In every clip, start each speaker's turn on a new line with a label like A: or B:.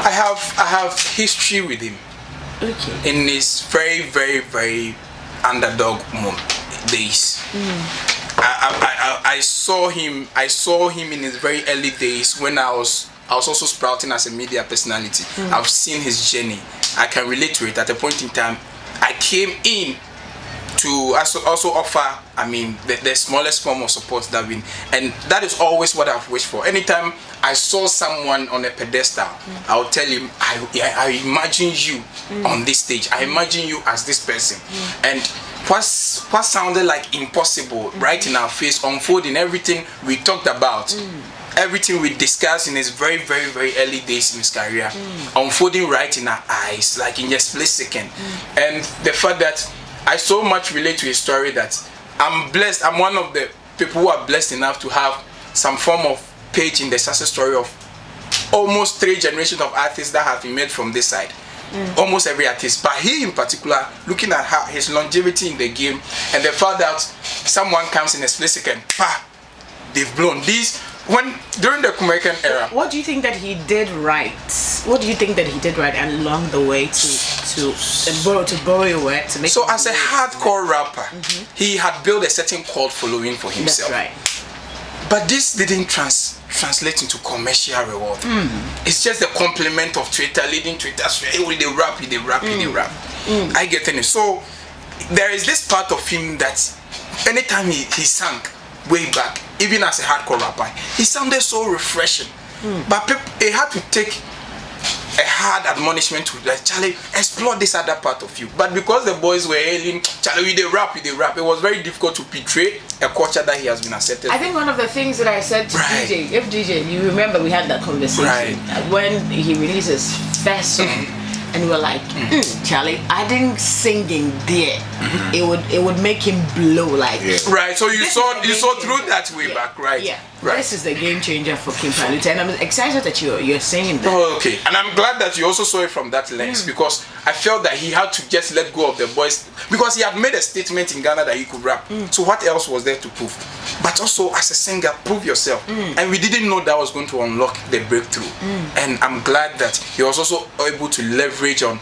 A: I have history with him.
B: Okay.
A: In his very, very, very underdog days. I saw him in his very early days when I was also sprouting as a media personality. I've seen his journey. I can relate to it. At a point in time, I came in to also offer, the smallest form of support that we, and that is always what I've wished for. Anytime I saw someone on a pedestal, I'll tell him, I imagine you on this stage. I imagine you as this person. And what sounded like impossible right in our face, unfolding everything we talked about, everything we discussed in his very, very, very early days in his career, unfolding right in our eyes, like in just split second. And the fact that I so much relate to his story that I'm blessed. I'm one of the people who are blessed enough to have some form of page in the success story of almost 3 generations of artists that have been made from this side. Almost every artist, but he in particular, looking at his longevity in the game and the fact that someone comes in a split second, they've blown. During the American era.
B: What do you think that he did right? What do you think that he did right along the way to borrow your word to make?
A: So as a hardcore rapper, he had built a certain cult following for himself.
B: That's right.
A: But this didn't translate into commercial reward. It's just the complement of Twitter, leading Twitter. Hey, they rap. I get it. So there is this part of him that anytime he sang way back, even as a hardcore rapper, he sounded so refreshing. But he had to take a hard admonishment to like, Charlie, explore this other part of you. But because the boys were hailing, Charlie, they rap, it was very difficult to betray a culture that he has been accepted.
B: I think one of the things that I said to DJ, you remember we had that conversation when he released his first song, and we were like, Charlie, I didn't sing in there. It would make him blow like.
A: Right. So you saw through that way back, right?
B: Yeah.
A: Right.
B: This is the game changer for King Paluta, and I'm excited that you're saying that.
A: Oh, okay. And I'm glad that you also saw it from that lens because I felt that he had to just let go of the boys because he had made a statement in Ghana that he could rap. So what else was there to prove? But also as a singer, prove yourself. And we didn't know that was going to unlock the breakthrough. And I'm glad that he was also able to leverage on,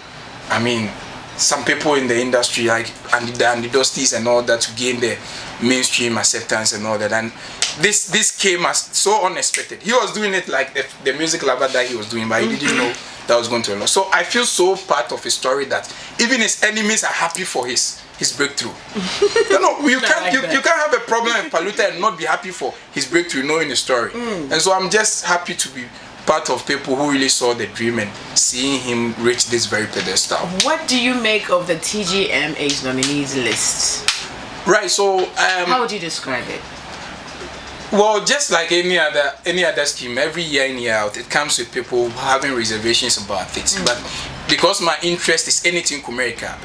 A: some people in the industry like Andy Dusties and all that to gain the mainstream acceptance and all that. And this came as so unexpected. He was doing it like the music lover that he was doing, but he didn't know that was going to unlock. So I feel so part of his story that even his enemies are happy for his breakthrough. You can't have a problem with Paluta and not be happy for his breakthrough, knowing his story. And so I'm just happy to be part of people who really saw the dream and seeing him reach this very pedestal.
B: What do you make of the Tgma nominees list?
A: Right, so
B: how would you describe it?
A: Well, just like any other scheme, every year in year out, it comes with people having reservations about it. But because my interest is anything Kumerica,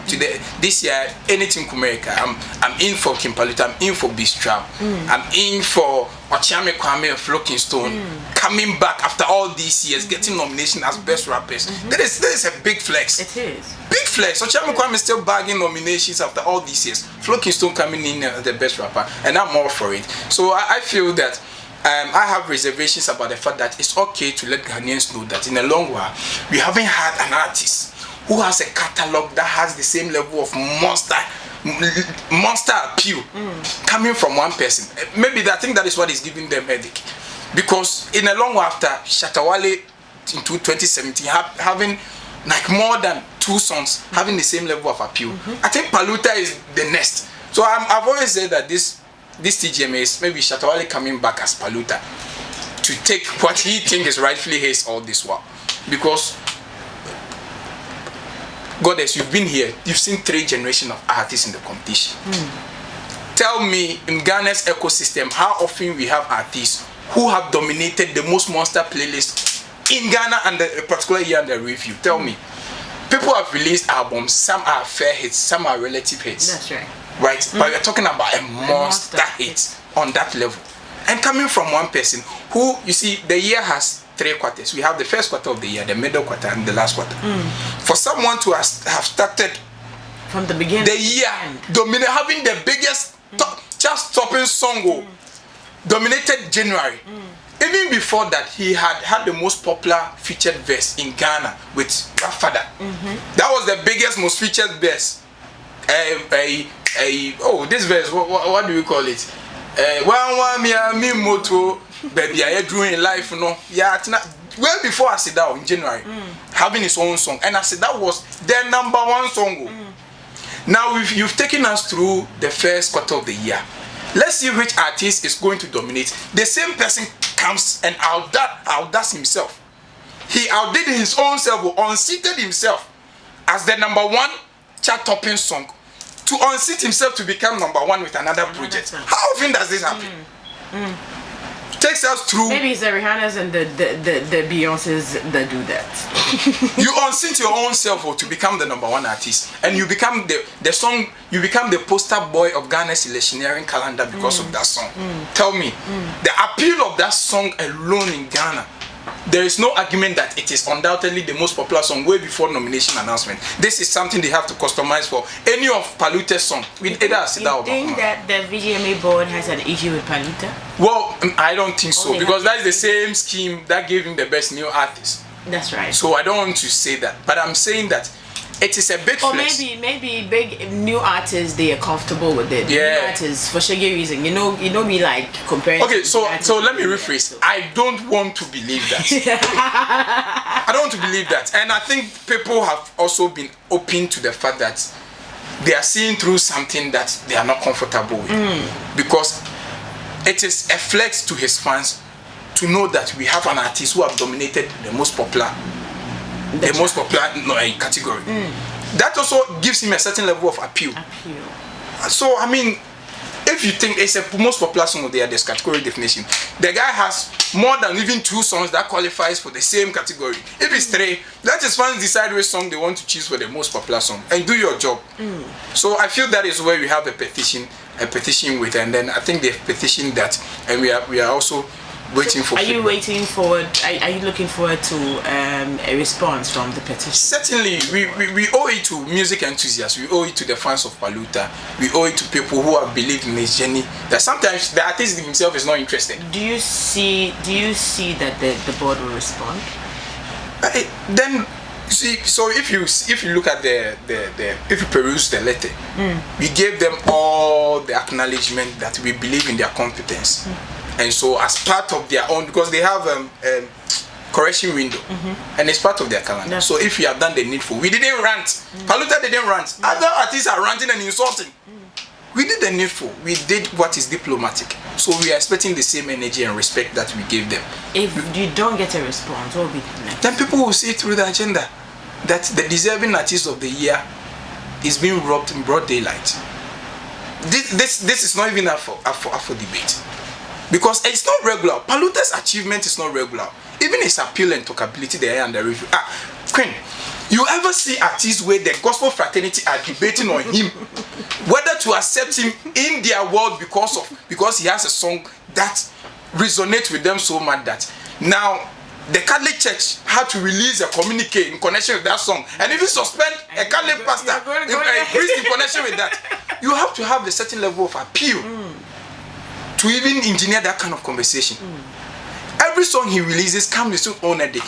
A: this year anything Kumerica, I'm in for King Paluta, I'm in for Beast-Trap, I'm in for Ochame Kwame and Flocking Stone coming back after all these years, getting nomination as best rappers. That is a big flex.
B: It is.
A: Big flex. Ochame Kwame is still bagging nominations after all these years. Flocking Stone coming in as the best rapper, and I'm all for it. So I feel that I have reservations about the fact that it's okay to let Ghanaians know that in the long while, we haven't had an artist who has a catalog that has the same level of monster appeal coming from one person. Maybe I think that is what is giving them headache. Because in a long while after Shatawale in 2017 having like more than 2 songs having the same level of appeal, I think Paluta is the next. So I've always said that this Tgma is maybe Shatawale coming back as Paluta to take what he thinks is rightfully his all this while. Because Goddess, you've been here, you've seen 3 generations of artists in the competition. Tell me, in Ghana's ecosystem, how often we have artists who have dominated the most monster playlists in Ghana and the particular year under review? Tell me. People have released albums, some are fair hits, some are relative hits.
B: That's right.
A: Right? But we're talking about a monster hit on that level. And coming from one person who, you see, the year has 3 quarters. We have the first quarter of the year, the middle quarter, and the last quarter. For someone to have started
B: from the beginning,
A: the year, having the biggest chart-topping song, dominated January. even before that, he had the most popular featured verse in Ghana with Rafada. That was the biggest, most featured verse. This verse, what do we call it? Baby, I drew in life, no. Yeah, well before I said that in January, having his own song, and I said that was their number one song. Now you've taken us through the first quarter of the year. Let's see which artist is going to dominate. The same person comes and outdoes himself. He outdid his own self, unseated himself as the number one chart-topping song, to unseat himself to become number one with another project. How often does this happen? Takes us through.
B: Maybe it's the Rihanna's and the Beyonce's that do that.
A: You unseat your own self to become the number one artist, and you become the song. You become the poster boy of Ghana's electioneering calendar because of that song. Tell me, the appeal of that song alone in Ghana. There is no argument that it is undoubtedly the most popular song way before nomination announcement. This is something they have to customize for any of Paluta'S song with either Asida or Makoma.
B: You think that the VGMA board has an issue with Paluta?
A: Well, I don't think so, because that is the same scheme that gave him the best new artist.
B: That's right.
A: So I don't want to say that, but I'm saying that it is a big flex.
B: Or maybe big new artists, they are comfortable with it.
A: Yeah.
B: New artists, for sugar reason. You know me like comparing.
A: Okay, so let me rephrase. I don't want to believe that. I don't want to believe that, and I think people have also been open to the fact that they are seeing through something that they are not comfortable with, because it is a flex to his fans to know that we have an artist who have dominated the most popular category. That also gives him a certain level of appeal. So I mean, if you think it's a most popular song of the year, there's category definition. The guy has more than even 2 songs that qualifies for the same category. If it's 3, let his fans decide which song they want to choose for the most popular song and do your job. So I feel that is where we have a petition with, and then I think they've petitioned that, and we are also waiting for. Are you
B: waiting forward? Are you looking forward to a response from the petition?
A: Certainly, we owe it to music enthusiasts. We owe it to the fans of Paluta. We owe it to people who have believed in his journey. That sometimes the artist himself is not interested.
B: Do you see that the board will respond?
A: Then see, so if you look at if you peruse the letter, we gave them all the acknowledgement that we believe in their competence. And so as part of their own, because they have correction window, and it's part of their calendar. So if you have done the needful, we didn't rant. Paluta didn't rant. Other artists are ranting and insulting. We did the needful. We did what is diplomatic. So we are expecting the same energy and respect that we gave them.
B: If you don't get a response, what will be next?
A: Then people will see through the agenda that the deserving artist of the year is being robbed in broad daylight. This is not even up for debate. Because it's not regular. Paluta'S achievement is not regular. Even his appeal and talkability there and the review. Queen, you ever see artists where the gospel fraternity are debating on him whether to accept him in their world because he has a song that resonates with them so much that now the Catholic Church had to release a communique in connection with that song and even suspend a Catholic pastor, a priest in connection with that. You have to have a certain level of appeal to even engineer that kind of conversation. Every song he releases comes with its own edict.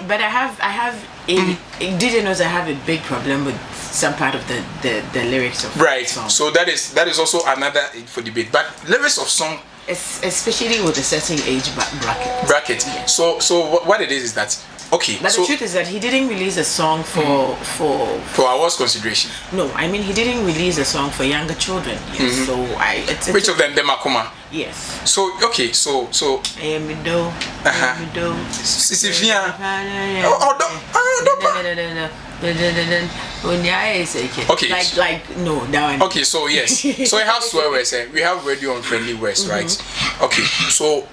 B: But I have DJ knows I have a big problem with some part of the lyrics of
A: right.
B: Song.
A: So that is also another for debate. But lyrics of song,
B: especially with a certain age bracket.
A: Yes. So what it is that okay.
B: But the truth is that he didn't release a song for
A: awards consideration.
B: No, I mean he didn't release a song for younger children. Yes. So
A: which of them? The Makoma.
B: Yes.
A: So okay. So. Okay.
B: Like no, that one.
A: Okay, so yes. So it has swear words. We have radio unfriendly words, right? Okay. So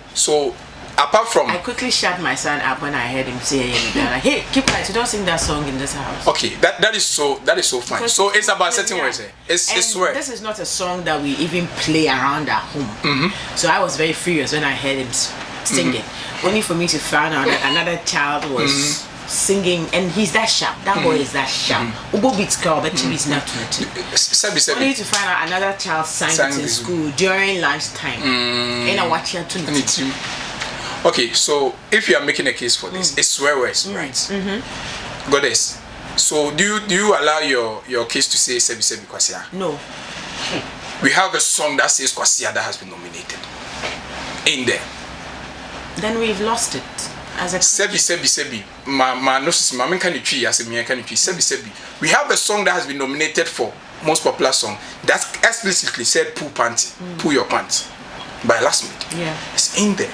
A: apart from,
B: I quickly shut my son up when I heard him say, like, "Hey, keep quiet! You don't sing that song in this house."
A: Okay, that is so fine. So it's about certain words. It's swear.
B: This is not a song that we even play around at home. So I was very furious when I heard him sing it. Only for me to find out that another child was singing, and he's that sharp. That boy is that sharp. Ubo beats girl, but he's not too. Only to find out another child sang it in school during lunchtime. And I watch her too.
A: Okay, so if you are making a case for this, it's swear words, right? Goddess. So do you allow your case to say Sebi Sebi Kwasia?
B: No.
A: We have a song that says Kwasia that has been nominated in there.
B: Then we've lost it as a
A: Sebi. My notice, my main country, as a mere country, Sebi. We have a song that has been nominated for most popular song that explicitly said "Poo Panty," "Poo Your Pants" by Last Minute.
B: Yeah,
A: it's in there.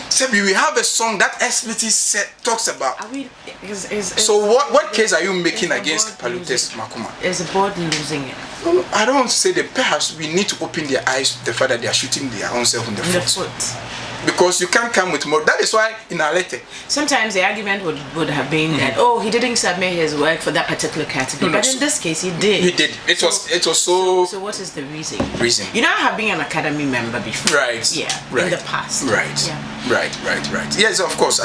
A: Sebi, we have a song that explicitly talks about. So what case are you making against Paluta'S Makoma?
B: Is the board losing it?
A: No, I don't want to say that. Perhaps we need to open their eyes to the fact that they are shooting their own self in the foot. Because you can't come with more. That is why in our letter,
B: sometimes the argument would have been that he didn't submit his work for that particular category, but in this case he did.
A: He did. It was so.
B: So what is the reason?
A: You
B: know, I have been an academy member before.
A: Right.
B: Yeah.
A: Right.
B: In the past.
A: Right.
B: Yeah.
A: Right. Yes, of course.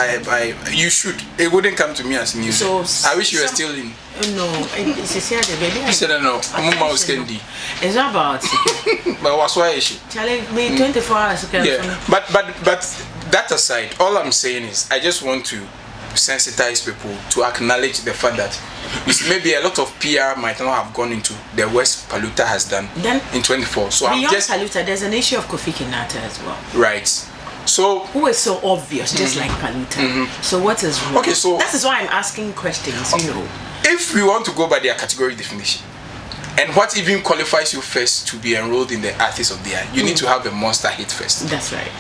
A: You should. It wouldn't come to me as news.
B: So
A: I wish you were still in.
B: No, it's here the baby.
A: I said no.
B: It's not about.
A: But what's why is she?
B: Charlie, me 24 hours.
A: Yeah. But that aside, all I'm saying is I just want to sensitize people to acknowledge the fact that maybe a lot of PR might not have gone into the work Paluta'S has done in 24. So
B: beyond
A: I'm just
B: Paluta'S, there's an issue of Kofi Kinata as well.
A: Right. So
B: who is so obvious, just like Paluta'S. So what is wrong?
A: Okay, so
B: that is why I'm asking questions. You know,
A: if we want to go by their category definition, and what even qualifies you first to be enrolled in the Artist of the Year, you need to have a monster hit first.
B: That's right.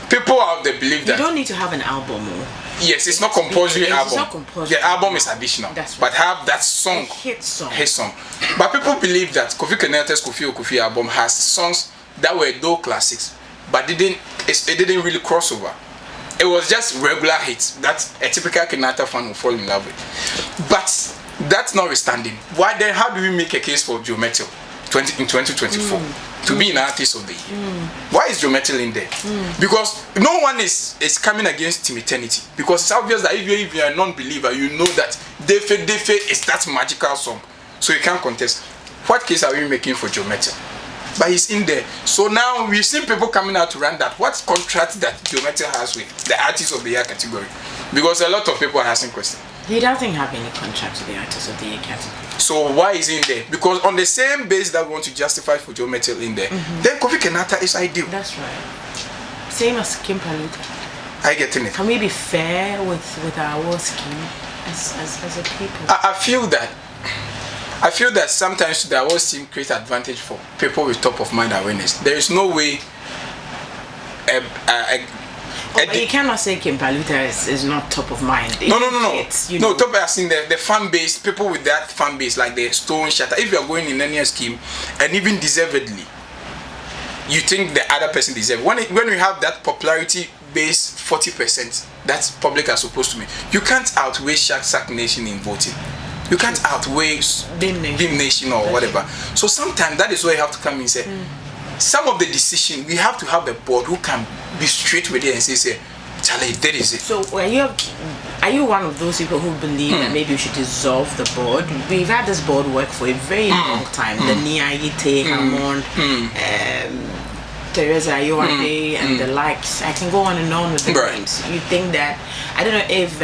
A: People out there believe that
B: you don't need to have an album.
A: Yes, it's not compulsory album.
B: It's not compulsory.
A: The album is additional.
B: That's right.
A: But have that song.
B: Hit song.
A: But people believe that Kofi Kinata's Kofi album has songs that were though classics, but it didn't really cross over. It was just regular hits that a typical Kinata fan will fall in love with. But that's notwithstanding, why then how do we make a case for Joe Metal in 2024 to be an Artist of the Year? Why is Joe Metal in there? Because no one is coming against Team Eternity, because it's obvious that if you're a non-believer, you know that Defe is that magical song, so you can't contest. What case are we making for Joe Metal? But he's in there. So now we've seen people coming out to run that. What contract that Joe Metal has with the Artist of the Year category? Because a lot of people are asking questions.
B: He doesn't have any contract with the Artist of the Year category.
A: So why is he in there? Because on the same base that we want to justify for Joe Metal in there, then Kofi Kinata is ideal.
B: That's right. Same as Kim Paluta'S.
A: I get it.
B: Can we be fair with our award scheme as a people?
A: I feel that sometimes the award scheme creates advantage for people with top of mind awareness. There is no way.
B: But you cannot say Kim Paluta'S is not top of mind.
A: No.
B: No,
A: top as in the fan base, people with that fan base, like the Stone Shatter. If you are going in any scheme, and even deservedly, you think the other person deserves. When we have that popularity base 40%, that's public are supposed to be. You can't outweigh Sack Nation in voting. You can't outweigh Beam Nation or whatever. So sometimes that is where you have to come in and say, some of the decision we have to have a board who can be straight with it and say, Charlie, that is it.
B: So are you one of those people who believe that maybe we should dissolve the board? We've had this board work for a very long time. The Niaite, Hammond, Teresa Ayoade, and the likes. I can go on and on with the names. You think that, I don't know if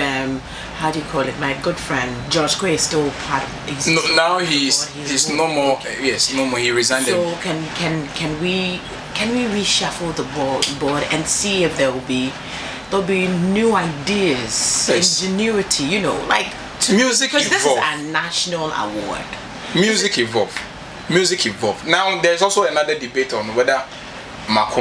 B: how do you call it? My good friend George Quay is still part of it.
A: No, now he's no more. Yes, no more. He resigned.
B: So can we reshuffle the board and see if there'll be new ideas, ingenuity? You know, like
A: music.
B: Because this is a national award.
A: Music evolve. Now there's also another debate on whether Makoma